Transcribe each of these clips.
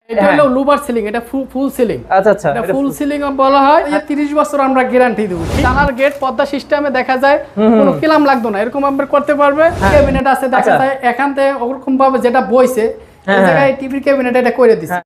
এটা হলো লুবার সিলিং, এটা ফুল সিলিং। আচ্ছা আচ্ছা, এটা ফুল সিলিং বলা হয়। এই 30 বছর আমরা গ্যারান্টি দেব। জানার গেট পর্দা সিস্টেমে দেখা যায়, কোনো কিলাম লাগবে না, এরকম আমরা করতে পারবে। ক্যাবিনেট আছে দেখা যায়, এখান থেকে ওরকম ভাবে যেটা বইছে এই জায়গায় টিভি ক্যাবিনেট এটা করে দিছে।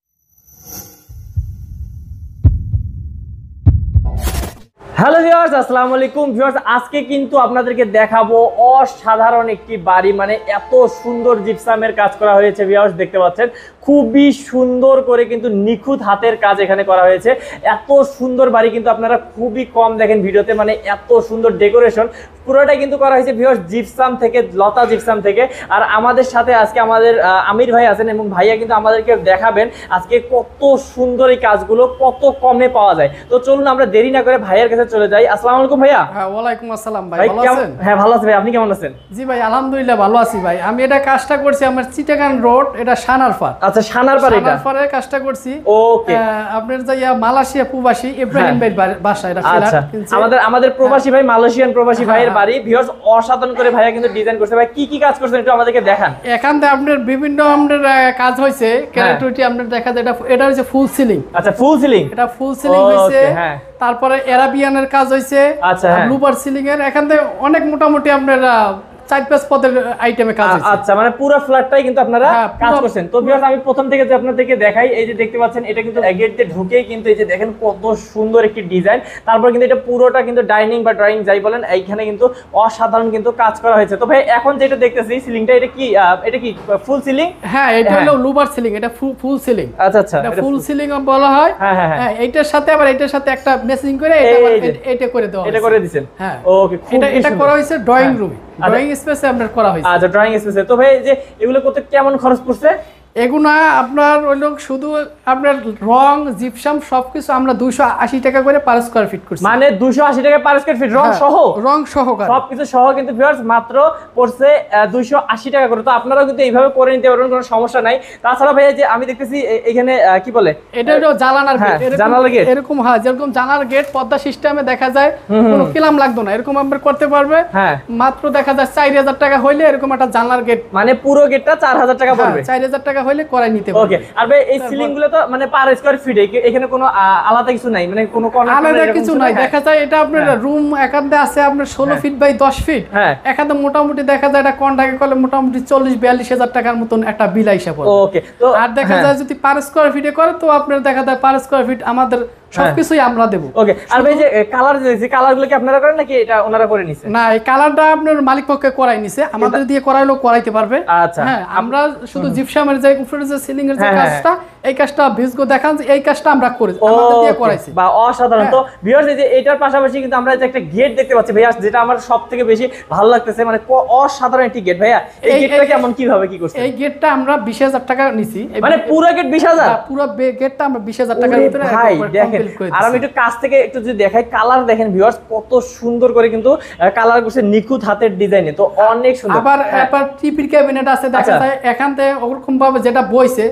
হ্যালো ভিউয়ার্স, আসসালামু আলাইকুম ভিউয়ার্স। আজকে কিন্তু আপনাদেরকে দেখাবো অসাধারণ একটি বাড়ি, মানে এত সুন্দর জিপসামের কাজ করা হয়েছে ভিউয়ার্স, দেখতে পাচ্ছেন খুবই সুন্দর করে কিন্তু নিখুঁত হাতের কাজ এখানে করা হয়েছে। এত সুন্দর বাড়ি কিন্তু আপনারা খুবই কম দেখেন ভিডিওতে, মানে এত সুন্দর ডেকোরেশন পুরোটাই কিন্তু করা হয়েছে ভিউয়ার্স জিপসাম থেকে, লতা জিপসাম থেকে। আর আমাদের সাথে আজকে আমাদের আমির ভাই আছেন এবং ভাইয়া কিন্তু আমাদেরকে দেখাবেন আজকে কত সুন্দর এই কাজগুলো কত কমে পাওয়া যায়। তো চলুন আমরা দেরি না করে ভাইয়ের কাছে চলে যাই। আসসালামু আলাইকুম ভাইয়া। হ্যাঁ, ওয়ালাইকুম আসসালাম ভাই, ভালো আছেন? হ্যাঁ ভালো আছি ভাই, আপনি কেমন আছেন? জি ভাই আলহামদুলিল্লাহ ভালো আছি ভাই। আমি এটা কাজটা করছি আমার চিটাগাং রোড, এটা সানারপাড়। আচ্ছা, সানারপাড়, এটা সানারপাড়ে কাজটা করছি। ওকে, আপনার যাইয়া মালয়েশিয়া প্রবাসী ইব্রাহিম ভাই বাসা, এটা আচ্ছা আমাদের প্রবাসী ভাই, মালয়েশিয়ান প্রবাসী ভাইয়ের বাড়ি ভিউয়ার্স। অসাধারণ করে ভাইয়া কিন্তু ডিজাইন করছে। ভাই কি কি কাজ করছেন একটু আমাদেরকে দেখান। এখান থেকে আপনার বিভিন্ন আপনার কাজ হয়েছে, ক্যারেক্টারিটি আপনার দেখা যায়। এটা হচ্ছে ফুল সিলিং। আচ্ছা, ফুল সিলিং, এটা ফুল সিলিং হয়েছে। তারপরে এরাবিয়ানের কাজ হয়েছে, আচ্ছা ব্লুবার সিলিং এর। এখান থেকে অনেক মোটামুটি আপনার 4-5 পদের আইটেমে কাজ হয়েছে। আচ্ছা, মানে পুরো ফ্ল্যাটটাই কিন্তু আপনারা কাজ করছেন। তো ভিউয়ার্স আমি প্রথম থেকে যে আপনাদেরকে দেখাই, এই যে দেখতে পাচ্ছেন এটা কিন্তু গেট দিয়ে ঢুকেই কিন্তু এই যে দেখেন কত সুন্দর একটি ডিজাইন। তারপর কিন্তু এটা পুরোটা কিন্তু ডাইনিং বা ড্রয়িং যাই বলেন, এইখানে কিন্তু অসাধারণ কিন্তু কাজ করা হয়েছে। তো ভাই এখন যেটা দেখতেছি সিলিংটা, এটা কি ফুল সিলিং? হ্যাঁ, এটা হলো লুবার সিলিং, এটা ফুল সিলিং। আচ্ছা আচ্ছা, এটা ফুল সিলিং বলা হয়। হ্যাঁ, এইটার সাথে আবার এইটার সাথে একটা ম্যাচিং করে এটা করে দেওয়া, এটা করে দিবেন। হ্যাঁ ওকে, এটা করা হয়েছে ড্রয়িং রুমে, ড্রয়িং স্পেসে আপনার করা হয়েছে। আচ্ছা, ড্রয়িং স্পেসে। তো ভাই যে এগুলো করতে কেমন খরচ পড়ছে? এগুলা আপনার ওই লোক শুধু আপনার রং জিপসাম সবকিছু আমরা 280 টাকা করে পার স্কয়ার ফিট করছি। মানে 280 টাকা পার স্কয়ার ফিট, রং সহ? রং সহকারে সবকিছু সহ কিন্তু ভিউয়ার্স মাত্র পড়ছে 280 টাকা করে। তো আপনারাও কিন্তু এইভাবে করে নিতে পারবেন, কোনো সমস্যা নাই। তাছাড়া ভাই যে আমি দেখতেছি এখানে কি বলে, এটা হলো জানালার গেট। এরকম হয় যেরকম জানালার গেট পর্দা সিস্টেমে দেখা যায়, কোনো কিলাম লাগবে না, এরকম আমরা করতে পারবে। মাত্র দেখা যায় 4000 টাকা হইলে এরকম একটা জানালার গেট, মানে পুরো গেটটা 4000 টাকা পড়বে। 4000 টাকা হইলে করাই নিতে পারবে। ওকে। আর ভাই এই সিলিং গুলো তো মানে পার স্কয়ার ফিট, এখানে কোনো আলাদা কিছু নাই, মানে কোনো আলাদা কিছু নাই। দেখা যায় এটা আপনার রুম একান্তে আছে আপনার 16 ফিট বাই 10 ফিট। একান্তে মোটামুটি দেখা যায় এটা কন্টাকে করলে মোটামুটি 40-42 হাজার টাকার মতন একটা বিল হিসাব হবে। ওকে। তো আর দেখা যায় যদি পার স্কয়ার ফিটে করে তো আপনার দেখা যায় পার স্কয়ার ফিট আমাদের সবকিছুই আমরা দেব। ওকে। আর ভাই যে কালার দিয়েছি, কালারগুলো কি আপনারা করেন নাকি এটা ওনারা করে নিছে? না, এই কালারটা আপনার মালিক পক্ষে করাই নিছে, আমাদের দিয়ে করাইলো করাইতে পারবে। আচ্ছা, হ্যাঁ, আমরা শুধু জিপসামের যে উপরে যে সিলিং এর যে কাজটা, এই কাজটা ভিজগো দেখান, এই কাজটা আমরা করেছি, আমাদের দিয়ে করাইছি। বা অসাধারণ। তো ভিউয়ার্স এই যে এটার পাশাপাশি কিন্তু আমরা যে একটা গেট দেখতে পাচ্ছি ভাইয়া, যেটা আমার সবথেকে বেশি ভালো লাগতেছে, মানে অসাধারণ একটি গেট। ভাইয়া এই গেটটা কেমন, কিভাবে কি করছেন? এই গেটটা আমরা 20000 টাকা নিছি। মানে পুরো গেট 20000? পুরো গেটটা আমরা 20000 টাকার ভিতরে ভাই দেখেন। আর আমি একটু কাছ থেকে একটু যদি দেখাই, কালার দেখেন ভিউয়ার্স কত সুন্দর করে কিন্তু কালার করছে নিখুঁত হাতের ডিজাইনে, তো অনেক সুন্দর। আবার টিভির ক্যাবিনেট আছে দেখা যায়, এখান থেকে ওরকম ভাবে যেটা বইছে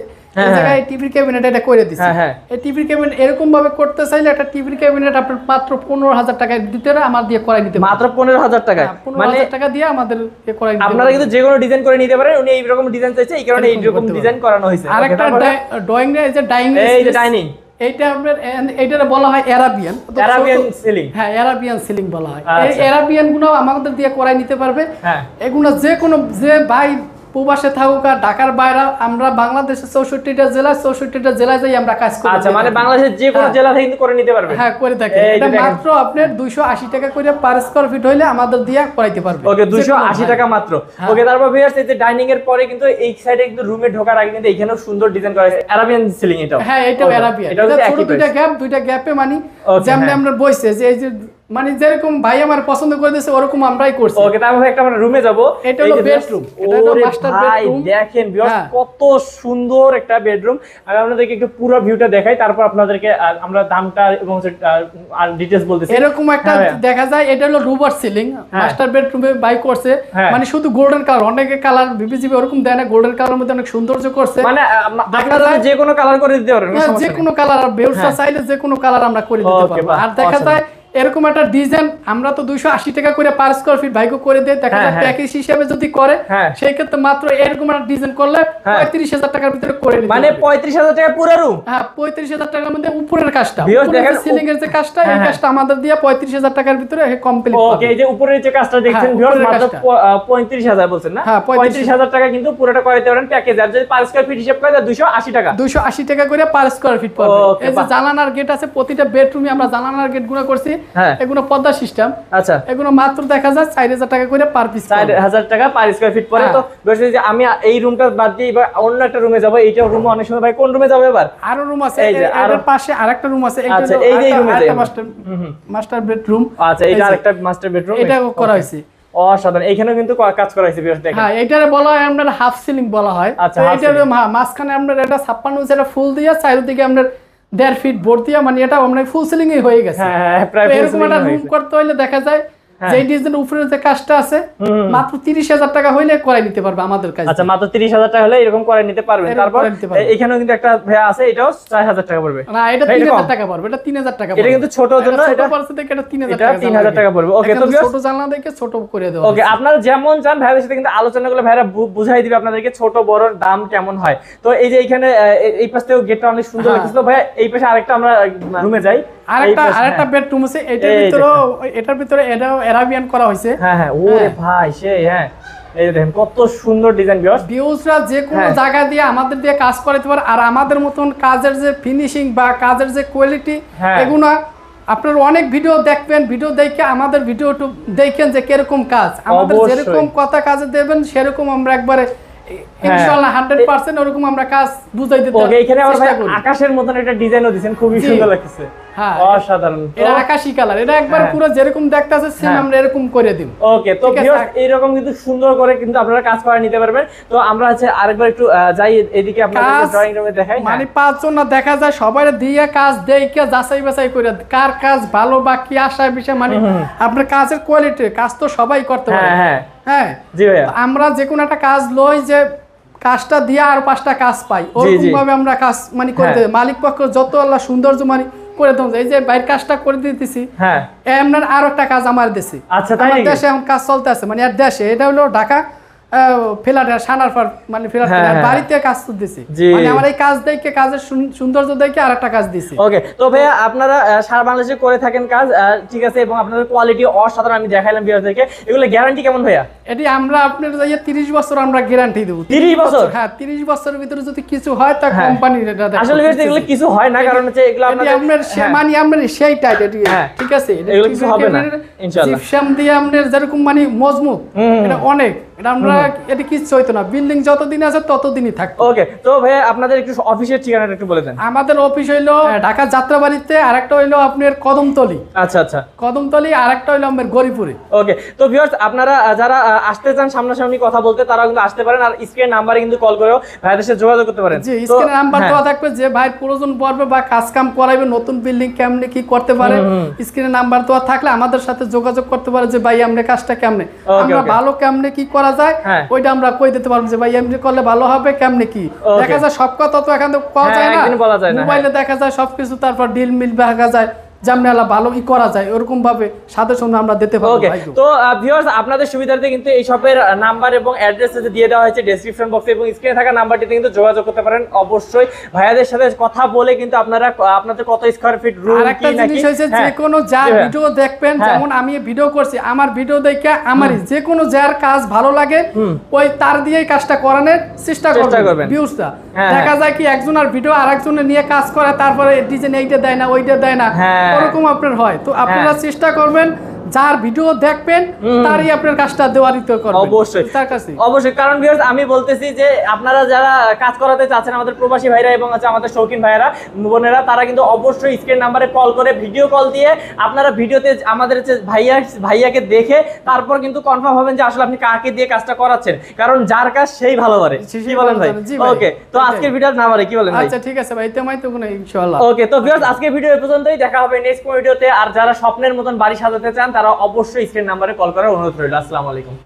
এই জায়গায় টিভির ক্যাবিনেট এটা করে দিছে। এই টিভির ক্যাবিনেট এরকম ভাবে করতে চাইলে একটা টিভির ক্যাবিনেট আপনার মাত্র 15000 টাকার ভিতরে আমার দিয়ে করাই নিতে পারবেন। মাত্র 15000 টাকা? 15000 টাকা দিয়ে আমাদের করাই নিতে পারবেন। আপনারা কিন্তু যে কোনো ডিজাইন করে নিতে পারেন। উনি এই রকম ডিজাইন চাইছে, এই কারণে এই রকম ডিজাইন করানো হয়েছে। আরেকটা ড্রয়িং এর যে ডাইনিং, এইটা আপনার এইটারে বলা হয় এরাবিয়ান সিলিং। হ্যাঁ, এরাবিয়ান সিলিং বলা হয়। এই এরাবিয়ান গুলো আমাদের দিয়ে করাই নিতে পারবে। এগুলো যে কোনো যে ভাই প্রবাসে থাকুক আর ঢাকার বাইরে, আমরা বাংলাদেশের 64টা জেলায় যাই আমরা কাজ করি। আচ্ছা, মানে বাংলাদেশের যে কোনো জেলা থেকে কিন্তু করে নিতে পারবে? হ্যাঁ, করে থাকি। এটা মাত্র আপনার 280 টাকা করে পার স্কয়ার ফিট হইলে আমাদের দিয়ে করাইতে পারবে। ওকে, 280 টাকা মাত্র। ওকে। তারপর ভিউয়ার্স এই যে ডাইনিং এর পরে কিন্তু এই সাইডে কিন্তু রুমে ঢোকার আগে কিন্তু এখানেও সুন্দর ডিজাইন করা আছে, আরাবিয়ান সিলিং। এটা হ্যাঁ, এটাও আরাবিয়ান। এটা ছোট দুইটা গ্যাপে মানে যেমন আমরা বইছে যে এই যে মানে যেরকম ভাই আমার পছন্দ করে দিয়েছে ওরকম আমরাই করছি। ওকে। তারপর একটা আমরা রুমে যাব। এটা হলো বেডরুম, এটা হলো মাস্টার বেডরুম। দেখেন ভিউয়ার্স কত সুন্দর একটা বেডরুম। আমি আপনাদেরকে একটু পুরো ভিউটা দেখাই, তারপর আপনাদেরকে আমরা দামটা এবং আর ডিটেইলস বলতেছি। এরকম একটা দেখা যায়, এটা হলো রুবার সিলিং, মাস্টার বেডরুমে বাই করছে। মানে শুধু গোল্ডেন কালার, অনেকে কালার বিবিজিবি ওরকম দেয় না, গোল্ডেন কালারের মধ্যে অনেক সৌন্দর্য করছে। মানে আপনারা যে কোনো কালার করে দিতে পারেন, যে কোনো কালার, আর বেউসা চাইলে যে কোনো কালার আমরা করে দিতে পারবো। আর দেখা যায় এরকম একটা ডিজাইন আমরা তো 280 টাকা করে পার স্কয়ার ফিট ভাইগো করে দেই, দেখা যায় প্যাকেজ হিসেবে যদি করে সেই ক্ষেত্রে মাত্র এরকম একটা ডিজাইন করলে 35000 টাকার ভিতরে করে নিতে মানে 35000 টাকা পুরো রুম। হ্যাঁ 35000 টাকার মধ্যে উপরের কাজটা, ভিউয়ার্স দেখেন সিলিং এর যে কাজটা এই কাজটা আমাদের দিয়ে 35000 টাকার ভিতরে কমপ্লিট হবে। ওকে, এই যে উপরের যে কাজটা দেখছেন ভিউয়ার্স মাত্র 35000 বলছেন না? 35000 টাকা কিন্তু পুরোটা করে দিতে পারেন প্যাকেজ। আর যদি পার স্কয়ার ফিট হিসাব করে 280 টাকা 280 টাকা করে পার স্কয়ার ফিট পড়বে। এই যে জানালার গেট আছে, প্রতিটা বেডরুমে আমরা জানালার গেট গুলো করছি, এগুলো পর্দা সিস্টেম। আচ্ছা, এগুলো মাত্র দেখা যায় 4000 টাকা করে পার পিস, 4000 টাকা পার স্কয়ার ফিট পড়ে। তো বলছি যে আমি এই রুমটা বাদ দিয়ে এবার অন্য একটা রুমে যাব, এইটা রুম অনেক সময় ভাই কোন রুমে যাব এবার? আরো রুম আছে, এর পাশে আরেকটা রুম আছে, আচ্ছা এই যে রুমে যাই মাস্টার বেডরুম। আচ্ছা এইটা আরেকটা মাস্টার বেডরুম, এটা করা হয়েছে অসাধারণ। এখানেও কিন্তু কাজ করা হয়েছে ভিউয়ার্স দেখেন। হ্যাঁ এটারে বলা হয় আমরা হাফ সিলিং বলা হয়। আচ্ছা, এটার মাঝখানে আমরা এটা 56 ইঞ্চি এটা ফুল দিয়া চারিদিকে আমরা 1.5 ফিট বোর্ড দিয়া, মানে এটা আমরা ফুল সিলিং এ হয়ে গেছে। হ্যাঁ প্রায় এরকম একটা রুম করতে হইলে দেখা যায় যে ডিজাইনের উপরে যে কাজটা আছে মাত্র 30000 টাকা হইলে করাই নিতে পারবে আমাদের কাছে। আচ্ছা মাত্র 30000 টাকা হলে এরকম করে নিতে পারবেন। তারপর এখানেও কিন্তু একটা ভাই আছে, এটাও 4000 টাকা পড়বে। না এটা 3000 টাকা পড়বে, এটা 3000 টাকা পড়বে। এটা কিন্তু ছোট জন্য এটা পারছে দেখে এটা 3000 টাকা পড়বে। ওকে, তো ছোট জানলা দেখে ছোট করে দেওয়া। ওকে, আপনারা যেমন চান ভাইদের সাথে কিন্তু আলোচনা করলে ভাইরা বুঝাই দিবে আপনাদেরকে ছোট বড়র দাম কেমন হয়। তো এই যে এখানে এই পাশ থেকেও গেটটা অনেক সুন্দর লাগছে। তো ভাই এই পাশে আরেকটা আমরা রুমে যাই, আরেকটা বেডরুম আছে, এটার ভিতরে এটাও আরাবিয়ান করা হয়েছে। হ্যাঁ হ্যাঁ, ওরে ভাই সেই হ্যাঁ, এই দেখেন কত সুন্দর ডিজাইন। ভিউয়ার্সরা যে কোনো জায়গা দিয়ে আমাদের দিয়ে কাজ করাতে পারে, আর আমাদের মতন কাজের যে ফিনিশিং বা কাজের যে কোয়ালিটি এগুলো আপনারা অনেক ভিডিও দেখবেন, ভিডিও দেখে আমাদের ভিডিও দেখেন যে কিরকম কাজ, আমাদের যেরকম কথা কাজে দেবেন সেরকম আমরা একবারে ইনশাআল্লাহ 100% ওরকম আমরা কাজ বুঝাই দিতে পারবো। ওকে, এখানে আবার ভাই আকাশের মতন একটা ডিজাইনও দিবেন, খুবই সুন্দর লাগতেছে। হ্যাঁ অসাধারণ, এটা আকাশী কালার, এটা একবার পুরো যেরকম দেখতেছে সেম আমরা এরকম করে দিব। ওকে, তো ভিউয়ার্স এইরকম কিন্তু সুন্দর করে কিন্তু আপনারা কাজ করে নিতে পারবেন। তো আমরা হচ্ছে আরেকবার একটু যাই এদিকে আপনাদের ড্রয়িং রুমে দেখাই। মানে পাঁচজন না দেখা যায় সবাই দিয়ে কাজ দেখে যাচাই বাছাই করে কার কাজ ভালো বা কি আশায় বিষয়, মানে আপনার কাজের কোয়ালিটি কাজ তো সবাই করতে পারে। হ্যাঁ হ্যাঁ জি ভাইয়া, আমরা যে কোনো একটা কাজ লই যে কাজটা দিয়ে আর 5টা কাজ পাই, ওরকম ভাবে আমরা কাজ মানে করে দেই। মালিক পক্ষ যত আল্লাহ সৌন্দর্য মানে করে দেন, এই যে বাইরের কাজটা করে দিতেছি, হ্যাঁ এমন আরো একটা কাজ আমার দেশে। আচ্ছা, তাই নাকি? দেশে এখন কাজ চলতে আছে, মানে আর দেশে এটা হলো ঢাকা ফ্ল্যাটের সানার পর মানে ফ্ল্যাট বাড়িতে কাজ করতেছি, মানে আমার এই কাজ দেখে কাজের সৌন্দর্য দেখে আরেকটা কাজ দিছি। ওকে, তো ভাইয়া আপনারা সারা বাংলাদেশে করে থাকেন কাজ, ঠিক আছে, এবং আপনাদের কোয়ালিটি অসাধারণ আমি দেখাইলাম ভিউয়ারদেরকে। এগুলো গ্যারান্টি কেমন ভাইয়া? এটি আমরা আপনার 30 বছর আমরা গ্যারান্টি দেব। 30 বছর? হ্যাঁ 30 বছরের ভিতরে যদি কিছু হয় তা কোম্পানি এটা দেখে। আসলে এগুলো কিছু হয় না, কারণ হচ্ছে এগুলো আপনাদের মানে আমরা সেই টাইট এটি, ঠিক আছে, এগুলো কিছু হবে না ইনশাআল্লাহ। জিপসাম দিয়ে আমাদের যেরকম মানে মজবুত, এটা অনেক, এটা আমরা এটা কিছু হইতো না, বিল্ডিং যতদিন আছে ততদিনই থাকবে। ওকে, তো ভাইয়া আপনাদের একটু অফিসের ঠিকানাটা একটু বলে দেন। আমাদের অফিস হইলো ঢাকা যাত্রাবাড়িতে, আরেকটা হইলো আপনার কদমতলি। আচ্ছা আচ্ছা, কদমতলি, আরেকটা হইলো আমাদের গরিপুরে। ওকে, তো ভিউয়ার্স আপনারা যারা আসতে চান সামনাসামনি কথা বলতে, তারা কিন্তু আসতে পারেন, আর স্ক্রিন নাম্বারে কিন্তু কল করেও ভাইদের সাথে যোগাযোগ করতে পারেন। জি, স্ক্রিনে নাম্বার দেওয়া থাকবে, যে ভাই প্রয়োজন পড়বে বা কাজ কাম করাইবে, নতুন বিল্ডিং কেমনে কি করতে পারে, স্ক্রিনে নাম্বার দেওয়া থাকলে আমাদের সাথে যোগাযোগ করতে পারে, যে ভাই আমরা কাজটা কেমনে আমরা ভালো কেমনে কি করা যায় ওইটা আমরা কই দিতে পারবো, যে ভাই এমনি করলে ভালো হবে কেমনে কি। দেখা যায় সব কথা তো এখান থেকে পাওয়া যায় না, মোবাইলে দেখা যায় সবকিছু, তারপর ডিল মিল দেখা যায় জামনালা ভালো কি করা যায় ওরকম ভাবে সাজেশন আমরা দিতে পারবো। তো ভিউয়ার্স আপনাদের সুবিধার্থে কিন্তু এই শপের নাম্বার এবং অ্যাড্রেস দিয়ে দেওয়া হয়েছে ডেসক্রিপশন বক্সে, এবং স্ক্রিনে থাকা নাম্বারটিতে কিন্তু যোগাযোগ করতে পারেন। অবশ্যই ভাইয়াদের সাথে কথা বলে কিন্তু আপনারা আপনাদের কত স্কয়ার ফিট রুম কি নাকি যে কোনো যার ভিডিও দেখবেন, যেমন আমি ভিডিও করছি, আমার ভিডিও দেখে আমার যে কোনো যার কাজ ভালো লাগে ওই তার দিয়েই কাজটা করানোর চেষ্টা করবেন। ভিউয়ার্সটা দেখা যায় কি একজনের ভিডিও আরেকজনের নিয়ে কাজ করে, তারপরে ডিজাইন এইটা দেয় না ওইটা দেয় না, ওরকম আপনার হয়। তো আপনারা চেষ্টা করবেন যার ভিডিও দেখবেন তারই আপনার কাজটা দেওয়ারিত করবেন অবশ্যই তার কাছে। অবশ্যই, কারণ ভিউয়ার্স আমি বলতেছি যে আপনারা যারা কাজ করাতে চাচ্ছেন, আমাদের প্রবাসী ভাইরা এবং আছে আমাদের শৌখিন ভাইরা বোনেরা, তারা কিন্তু অবশ্যই স্ক্রিন নাম্বারে কল করে ভিডিও কল দিয়ে আপনারা ভিডিওতে আমাদের ভাইয়াকে দেখে তারপর কিন্তু কনফার্ম হবেন যে আসলে আপনি কাকে দিয়ে কাজটা করাচ্ছেন, কারণ যার কাজ সেই ভালো পারে। কি বলেন ভাই? ওকে, তো আজকের ভিডিও না পারে কি বলেন ভাই? আচ্ছা ঠিক আছে ভাই, তেমন তো কোনো ইনশাআল্লাহ। ওকে, তো ভিউয়ার্স আজকের ভিডিও এই পর্যন্তই, দেখা হবে নেক্সট ভিডিওতে। আর যারা স্বপ্নের মতন বাড়ি সাজাতে চান তারা অবশ্যই স্ক্রিন নাম্বারে কল করার অনুরোধ রইল। আসসালামু আলাইকুম।